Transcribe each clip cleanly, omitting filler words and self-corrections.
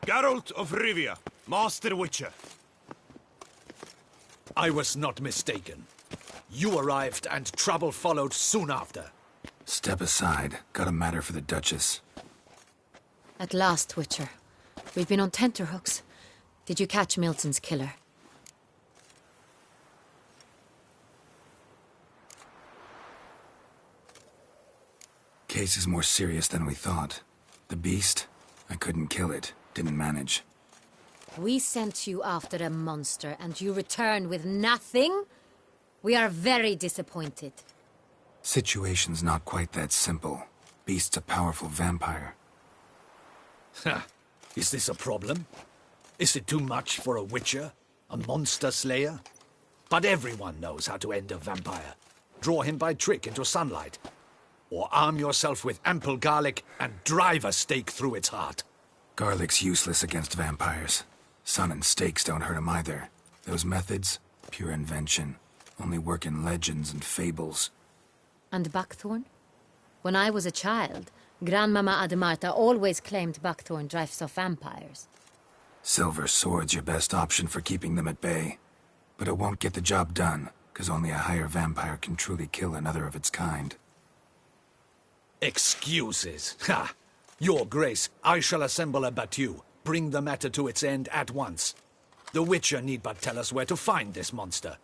Geralt of Rivia, Master Witcher. I was not mistaken. You arrived and trouble followed soon after. Step aside. Got a matter for the Duchess. At last, Witcher. We've been on tenterhooks. Did you catch Milton's killer? Case is more serious than we thought. The beast? I couldn't kill it. Didn't manage. We sent you after a monster, and you return with nothing? We are very disappointed. Situation's not quite that simple. Beast's a powerful vampire. Ha! Is this a problem? Is it too much for a Witcher? A monster slayer? But everyone knows how to end a vampire. Draw him by trick into sunlight. Or arm yourself with ample garlic and drive a stake through its heart. Garlic's useless against vampires. Sun and stakes don't hurt him either. Those methods, pure invention. Only work in legends and fables. And buckthorn? When I was a child, Grandmama Ademarta always claimed buckthorn drives off vampires. Silver sword's your best option for keeping them at bay. But it won't get the job done, because only a higher vampire can truly kill another of its kind. Excuses. Ha! Your Grace, I shall assemble a battue. Bring the matter to its end at once. The Witcher need but tell us where to find this monster.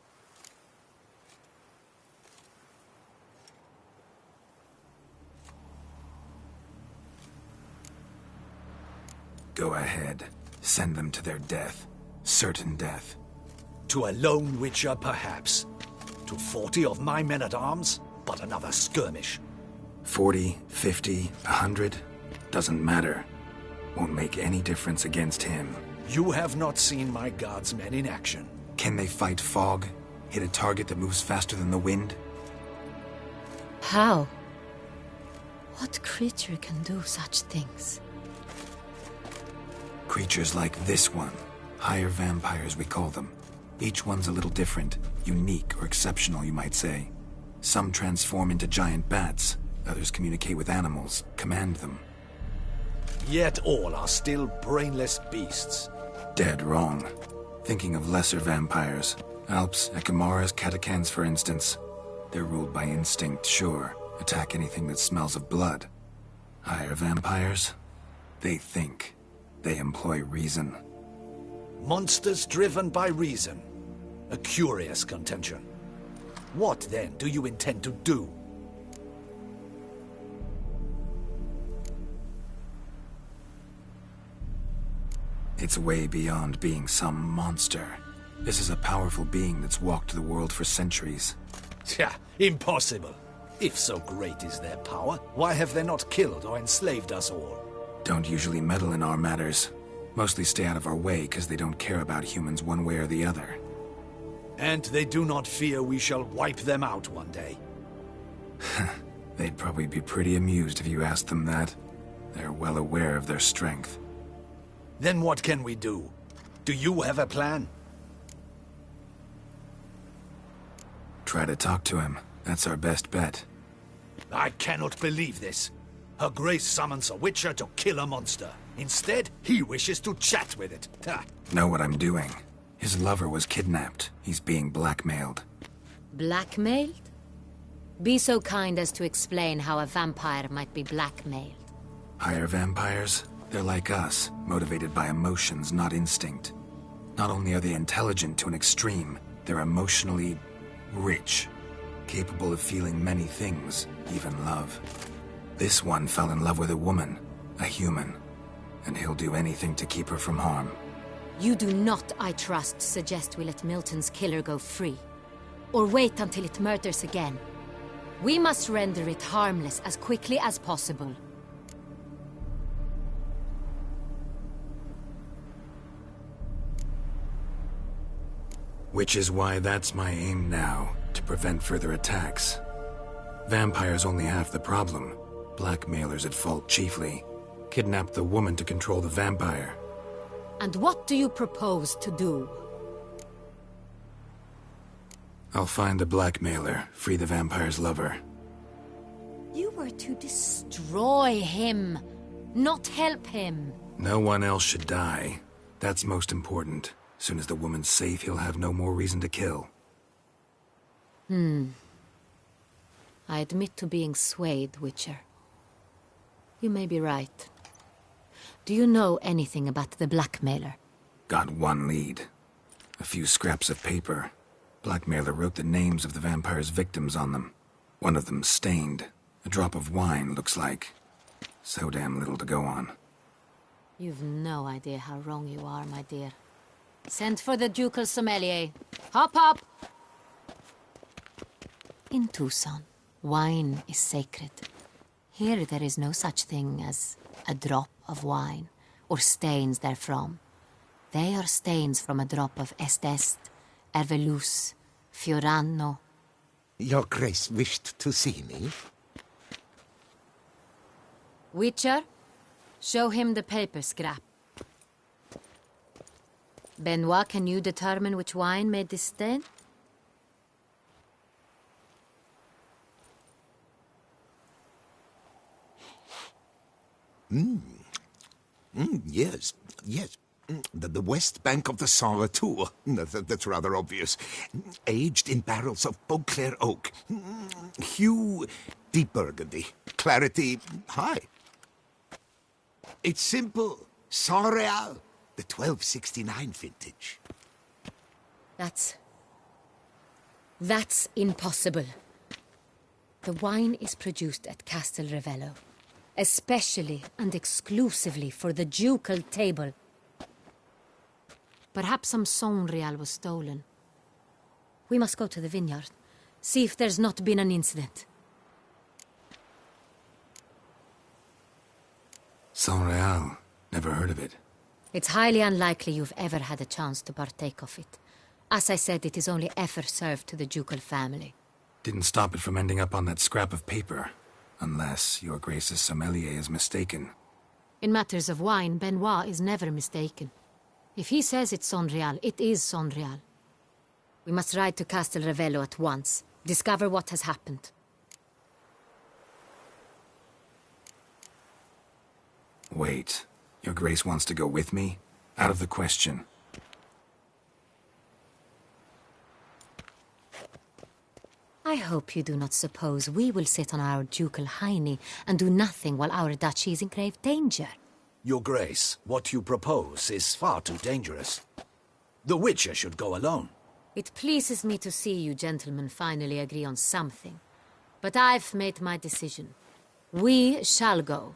Go ahead. Send them to their death. Certain death. To a lone Witcher, perhaps. To 40 of my men-at-arms, but another skirmish. 40, 50, 100, doesn't matter. Won't make any difference against him. You have not seen my guardsmen in action. Can they fight fog? Hit a target that moves faster than the wind? How? What creature can do such things? Creatures like this one. Higher vampires, we call them. Each one's a little different. Unique or exceptional, you might say. Some transform into giant bats. Others communicate with animals, command them. Yet all are still brainless beasts. Dead wrong. Thinking of lesser vampires. Alps, Ekamaras, Catacans, for instance. They're ruled by instinct, sure. Attack anything that smells of blood. Higher vampires? They think. They employ reason. Monsters driven by reason. A curious contention. What, then, do you intend to do? It's way beyond being some monster. This is a powerful being that's walked the world for centuries. Tja, impossible. If so great is their power, why have they not killed or enslaved us all? Don't usually meddle in our matters. Mostly stay out of our way because they don't care about humans one way or the other. And they do not fear we shall wipe them out one day. They'd probably be pretty amused if you asked them that. They're well aware of their strength. Then what can we do? Do you have a plan? Try to talk to him. That's our best bet. I cannot believe this. Her Grace summons a Witcher to kill a monster. Instead, he wishes to chat with it. Ha. Know what I'm doing. His lover was kidnapped. He's being blackmailed. Blackmailed? Be so kind as to explain how a vampire might be blackmailed. Higher vampires? They're like us, motivated by emotions, not instinct. Not only are they intelligent to an extreme, they're emotionally rich. Capable of feeling many things, even love. This one fell in love with a woman, a human. And he'll do anything to keep her from harm. You do not, I trust, suggest we let Milton's killer go free. Or wait until it murders again. We must render it harmless as quickly as possible. Which is why that's my aim now, to prevent further attacks. Vampires only half the problem. Blackmailers at fault chiefly. Kidnapped the woman to control the vampire. And what do you propose to do? I'll find the blackmailer, free the vampire's lover. You were to destroy him, not help him. No one else should die. That's most important. Soon as the woman's safe, he'll have no more reason to kill. I admit to being swayed, Witcher. You may be right. Do you know anything about the blackmailer? Got one lead. A few scraps of paper. Blackmailer wrote the names of the vampire's victims on them. One of them stained. A drop of wine, looks like. So damn little to go on. You've no idea how wrong you are, my dear. Send for the ducal sommelier. Hop, hop! In Tucson, wine is sacred. Here there is no such thing as a drop of wine, or stains therefrom. They are stains from a drop of Est, Ervelus, Fiorano. Your Grace wished to see me? Witcher, show him the paper scrap. Benoit, can you determine which wine made this stain? Yes. The west bank of the Saint Retour. That's rather obvious. Aged in barrels of Beauclair oak. Hue, deep burgundy. Clarity, high. It's simple. Saint Real, the 1269 vintage. That's impossible. The wine is produced at Castel Ravello, especially and exclusively for the ducal table. Perhaps some Saint Real was stolen. We must go to the vineyard, see if there's not been an incident. Saint Real. Never heard of it. It's highly unlikely you've ever had a chance to partake of it. As I said, it is only ever served to the ducal family. Didn't stop it from ending up on that scrap of paper. Unless your Grace's sommelier is mistaken. In matters of wine, Benoit is never mistaken. If he says it's Saint Real, it is Saint Real. We must ride to Castel Ravello at once. Discover what has happened. Wait. Your Grace wants to go with me? Out of the question. I hope you do not suppose we will sit on our ducal hiney and do nothing while our duchy is in grave danger. Your Grace, what you propose is far too dangerous. The Witcher should go alone. It pleases me to see you gentlemen finally agree on something. But I've made my decision. We shall go,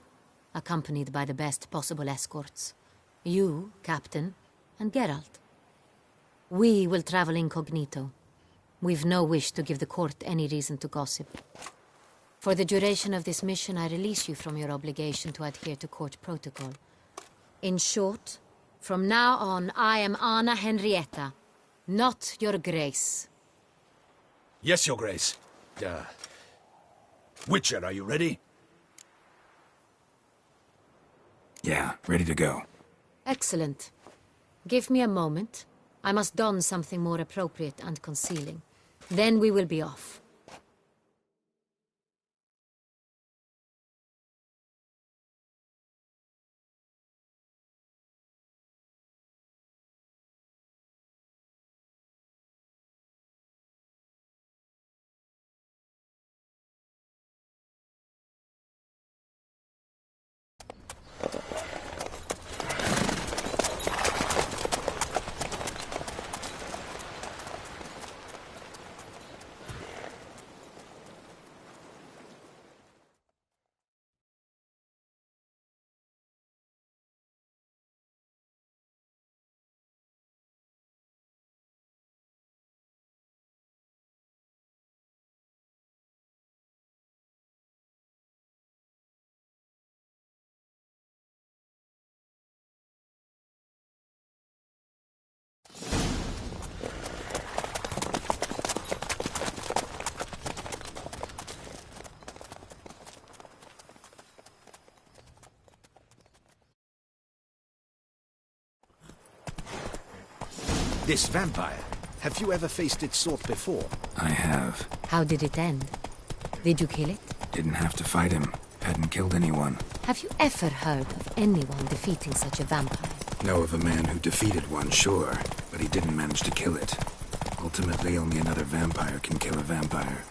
accompanied by the best possible escorts. You, Captain, and Geralt. We will travel incognito. We've no wish to give the court any reason to gossip. For the duration of this mission, I release you from your obligation to adhere to court protocol. In short, from now on, I am Anna Henrietta, not your Grace. Yes, Your Grace. Witcher, are you ready? Yeah, ready to go. Excellent. Give me a moment. I must don something more appropriate and concealing. Then we will be off. This vampire, have you ever faced its sort before? I have. How did it end? Did you kill it? Didn't have to fight him. Hadn't killed anyone. Have you ever heard of anyone defeating such a vampire? Know of a man who defeated one, sure, but he didn't manage to kill it. Ultimately, only another vampire can kill a vampire.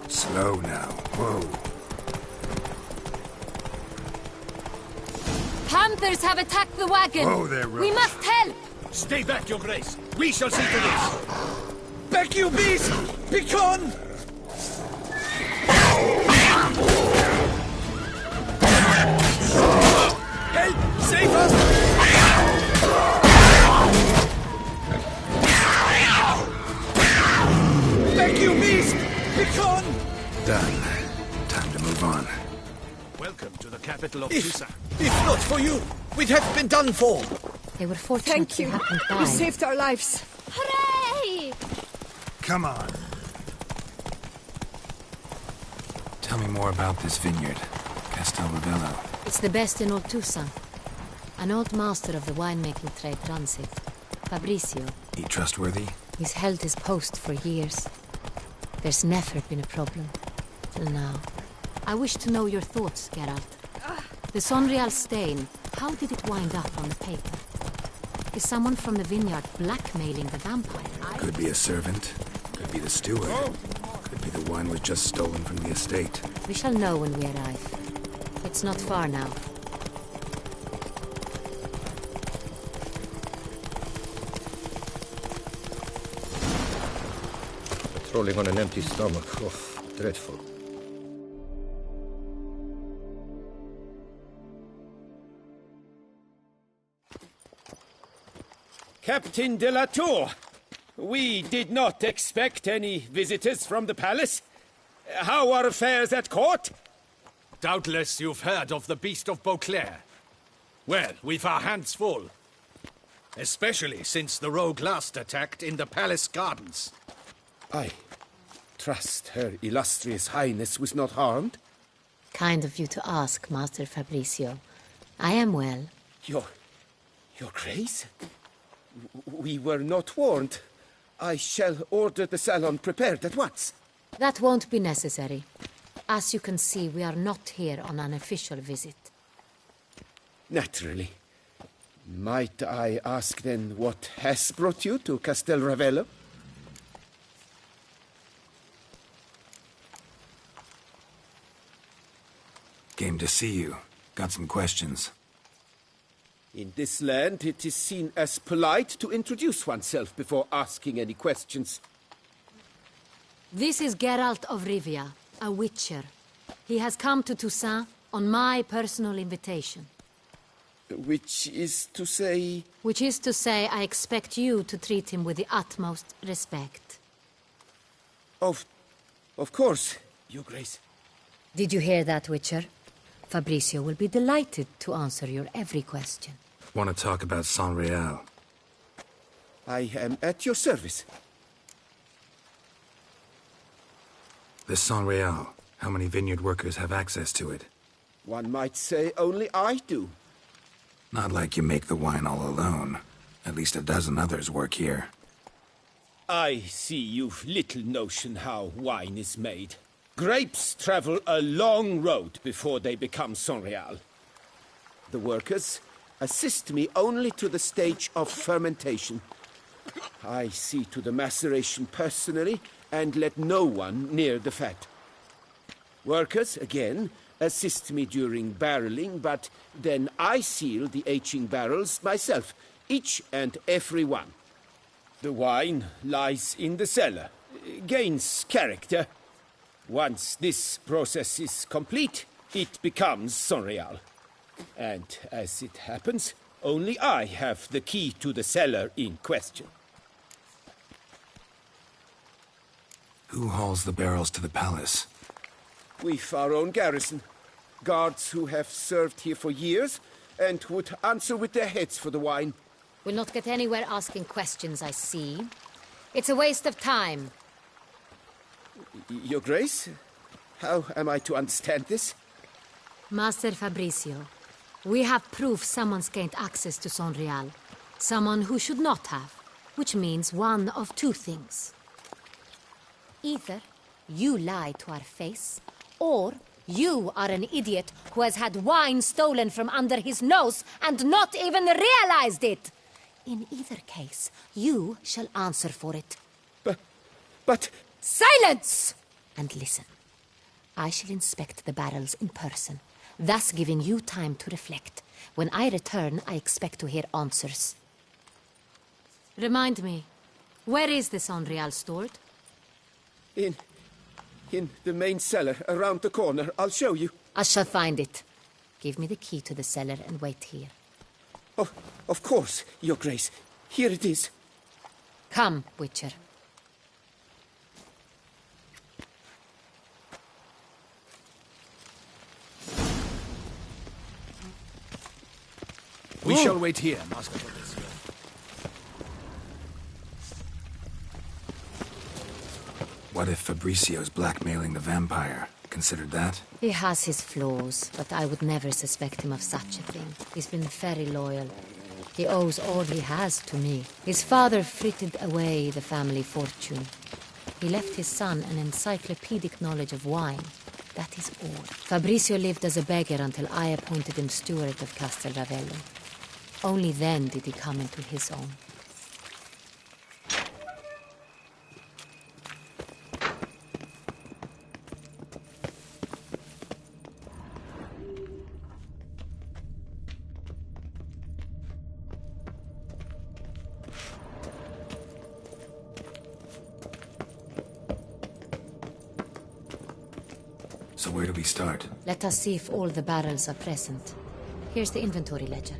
Slow now. Whoa. Hunters have attacked the wagon! Whoa there, We Roach. must help! Stay back, Your Grace. We shall see to this. Back, you beast! Begone! Help! Save us! Back, you beast! Begone! Done. Time to move on. Welcome to the capital of If Tucson. not for you, we'd have been done for. They were fortunate Thank to you. happen by. You saved our lives. Hooray! Come on. Tell me more about this vineyard, Castel Ravello. It's the best in old Tucson. An old master of the winemaking trade runs it. Fabrizio. He trustworthy? He's held his post for years. There's never been a problem. Till now. I wish to know your thoughts, Geralt. The Sonreal stain, how did it wind up on the paper? Is someone from the vineyard blackmailing the vampire? Could be a servant. Could be the steward. Could be the wine was just stolen from the estate. We shall know when we arrive. It's not far now. Patrolling on an empty stomach. Oh, dreadful. Captain de la Tour, we did not expect any visitors from the palace. How are affairs at court? Doubtless you've heard of the Beast of Beauclair. Well, we've our hands full. Especially since the rogue last attacked in the palace gardens. I trust Her Illustrious Highness was not harmed. Kind of you to ask, Master Fabrizio. I am well. Your Grace? We were not warned. I shall order the salon prepared at once. That won't be necessary. As you can see, we are not here on an official visit. Naturally. Might I ask then what has brought you to Castel Ravello? Came to see you. Got some questions. In this land, it is seen as polite to introduce oneself before asking any questions. This is Geralt of Rivia, a witcher. He has come to Toussaint on my personal invitation. Which is to say... Which is to say, I expect you to treat him with the utmost respect. Of course, Your Grace. Did you hear that, Witcher? Fabrizio will be delighted to answer your every question. Want to talk about Sonreal? I am at your service. The Sonreal. How many vineyard workers have access to it? One might say only I do. Not like you make the wine all alone. At least a dozen others work here. I see you've little notion how wine is made. Grapes travel a long road before they become Sonreal. The workers assist me only to the stage of fermentation. I see to the maceration personally and let no one near the fat. Workers, again, assist me during barreling, but then I seal the aging barrels myself, each and every one. The wine lies in the cellar, gains character. Once this process is complete, it becomes Sonreal. And as it happens, only I have the key to the cellar in question. Who hauls the barrels to the palace? We've our own garrison. Guards who have served here for years, and would answer with their heads for the wine. We'll not get anywhere asking questions, I see. It's a waste of time. Your Grace? How am I to understand this? Master Fabricio, we have proof someone's gained access to Sonreal. Someone who should not have. Which means one of two things. Either you lie to our face, or you are an idiot who has had wine stolen from under his nose and not even realized it. In either case, you shall answer for it. But... Silence! And listen. I shall inspect the barrels in person, thus giving you time to reflect. When I return, I expect to hear answers. Remind me, where is the Sonreal stored? In the main cellar, around the corner. I'll show you. I shall find it. Give me the key to the cellar and wait here. Oh, of course, Your Grace. Here it is. Come, Witcher. We shall wait here, Master Fabricio. What if Fabricio's blackmailing the vampire? Considered that? He has his flaws, but I would never suspect him of such a thing. He's been very loyal. He owes all he has to me. His father frittered away the family fortune. He left his son an encyclopedic knowledge of wine. That is all. Fabricio lived as a beggar until I appointed him steward of Castel Ravello. Only then did he come into his own. So where do we start? Let us see if all the barrels are present. Here's the inventory ledger.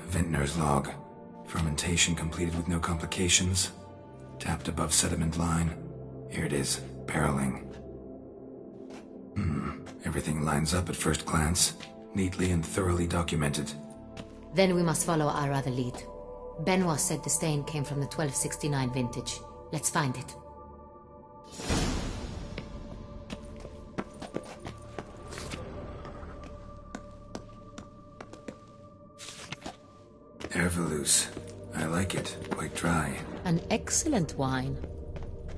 Vintner's log. Fermentation completed with no complications. Tapped above sediment line. Here it is. Barreling. Everything lines up at first glance. Neatly and thoroughly documented. Then we must follow our other lead. Benoit said the stain came from the 1269 vintage. Let's find it. Herveloos. I like it. Quite dry. An excellent wine.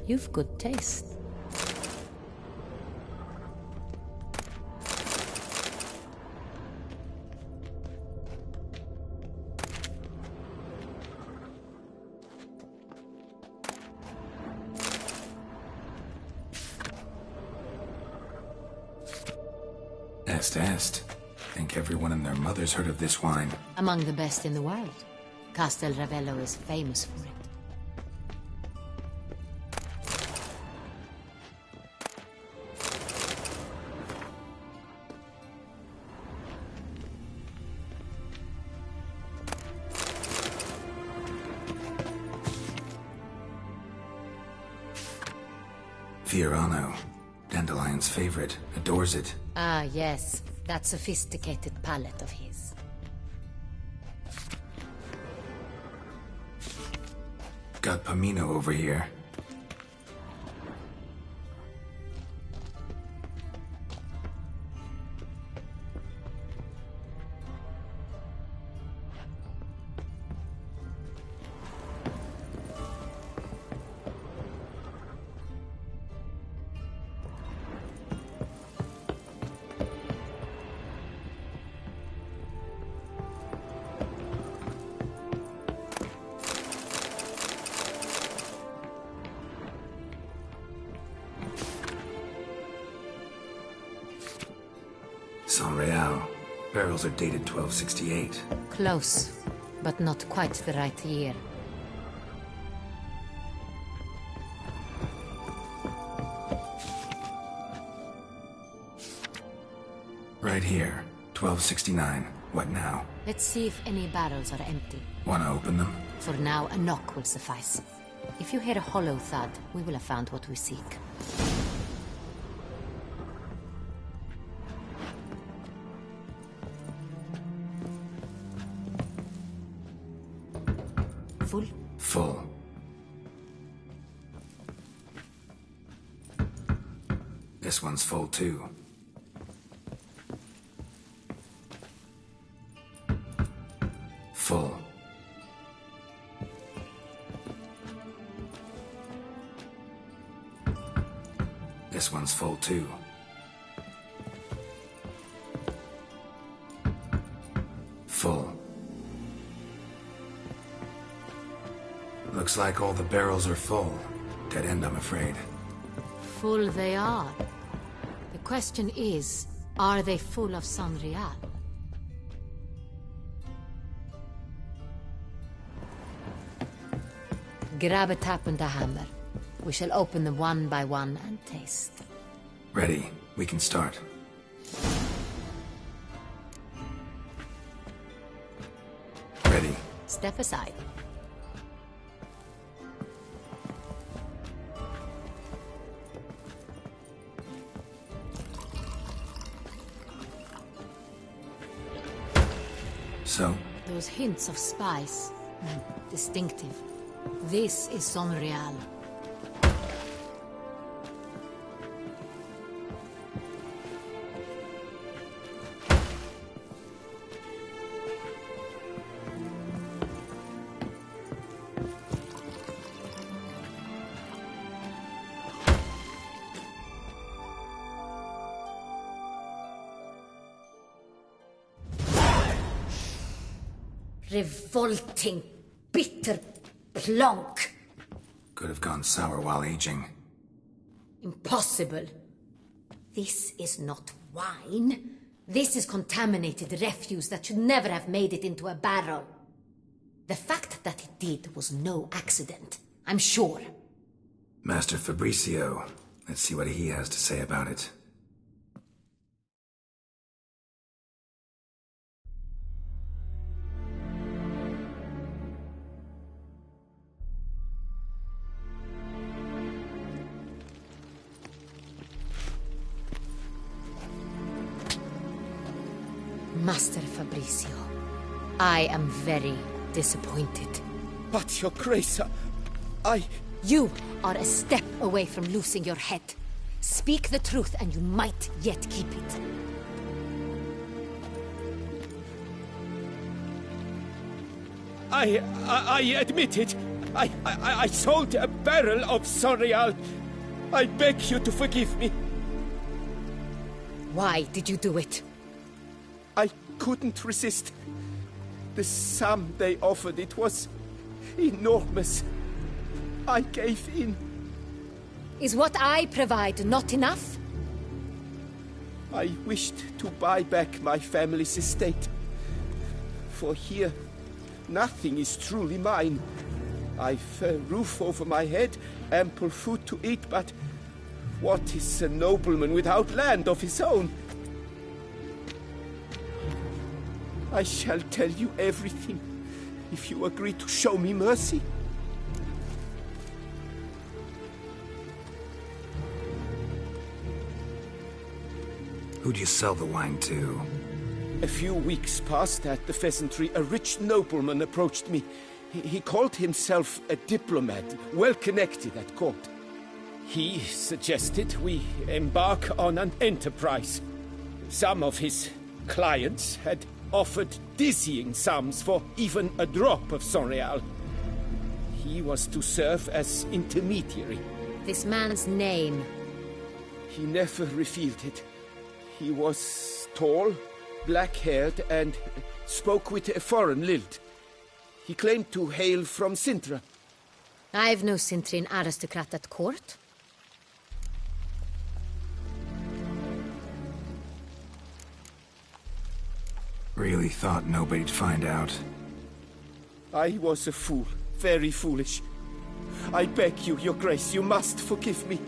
You've good taste. Est. Think everyone and their mother's heard of this wine. Among the best in the world. Castel Ravello is famous for it. Fiorano. Dandelion's favorite. Adores it. Ah, yes. That sophisticated palate of his. Got Pomino over here. barrels are dated 1268. Close, but not quite the right year. Right here, 1269. What now? Let's see if any barrels are empty. Wanna open them? For now, a knock will suffice. If you hear a hollow thud, we will have found what we seek. Full? Full. This one's full too. Full. This one's full too. Full. Looks like all the barrels are full. Dead end, I'm afraid. Full they are. The question is, are they full of Sanrial? Grab a tap and a hammer. We shall open them one by one and taste. Ready. We can start. Ready. Step aside. So? Those hints of spice. Distinctive. This is Sonreal. Revolting, bitter plonk. Could have gone sour while aging. Impossible. This is not wine. This is contaminated refuse that should never have made it into a barrel. The fact that it did was no accident, I'm sure. Master Fabricio. Let's see what he has to say about it. Master Fabricio, I am very disappointed. But, Your Grace, You are a step away from losing your head. Speak the truth and you might yet keep it. I admit it. I sold a barrel of Sonreal. I beg you to forgive me. Why did you do it? I couldn't resist. The sum they offered, it was enormous. I gave in. Is what I provide not enough? I wished to buy back my family's estate. For here, nothing is truly mine. I've a roof over my head, ample food to eat, but what is a nobleman without land of his own? I shall tell you everything, if you agree to show me mercy. Who'd you sell the wine to? A few weeks past at the pheasantry, a rich nobleman approached me. He called himself a diplomat, well connected at court. He suggested we embark on an enterprise. Some of his clients had offered dizzying sums for even a drop of Sonreal. He was to serve as intermediary. This man's name. He never revealed it. He was tall, black-haired, and spoke with a foreign lilt. He claimed to hail from Sintra. I've no Sintrin aristocrat at court. Really thought nobody'd find out. I was a fool. Very foolish. I beg you, Your Grace, you must forgive me.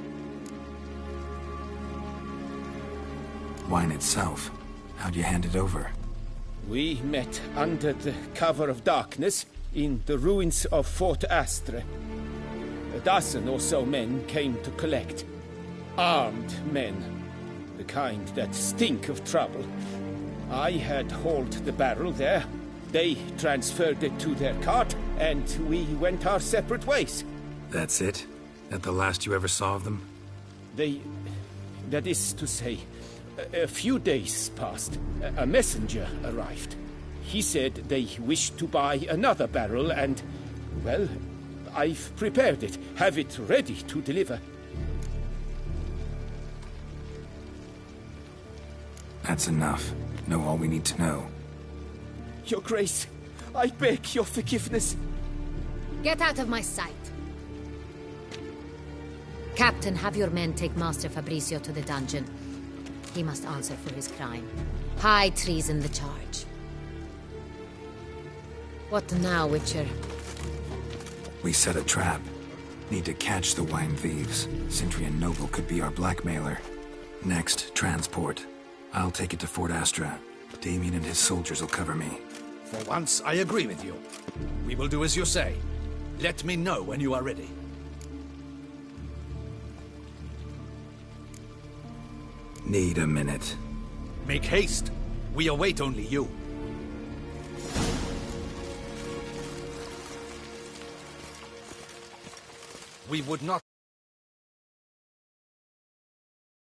Wine itself. How'd you hand it over? We met under the cover of darkness in the ruins of Fort Astre. A dozen or so men came to collect. Armed men. The kind that stink of trouble. I had hauled the barrel there. They transferred it to their cart, and we went our separate ways. That's it? That the last you ever saw of them? That is to say, a few days passed. A messenger arrived. He said they wished to buy another barrel and, well, I've prepared it. Have it ready to deliver. That's enough. Know all we need to know. Your Grace, I beg your forgiveness. Get out of my sight. Captain, have your men take Master Fabrizio to the dungeon. He must answer for his crime. High treason the charge. What now, Witcher? We set a trap. Need to catch the wine thieves. Sentry and Noble could be our blackmailer. Next, transport. I'll take it to Fort Astra. Damien and his soldiers will cover me. For once, I agree with you. We will do as you say. Let me know when you are ready. Need a minute. Make haste. We await only you. We would not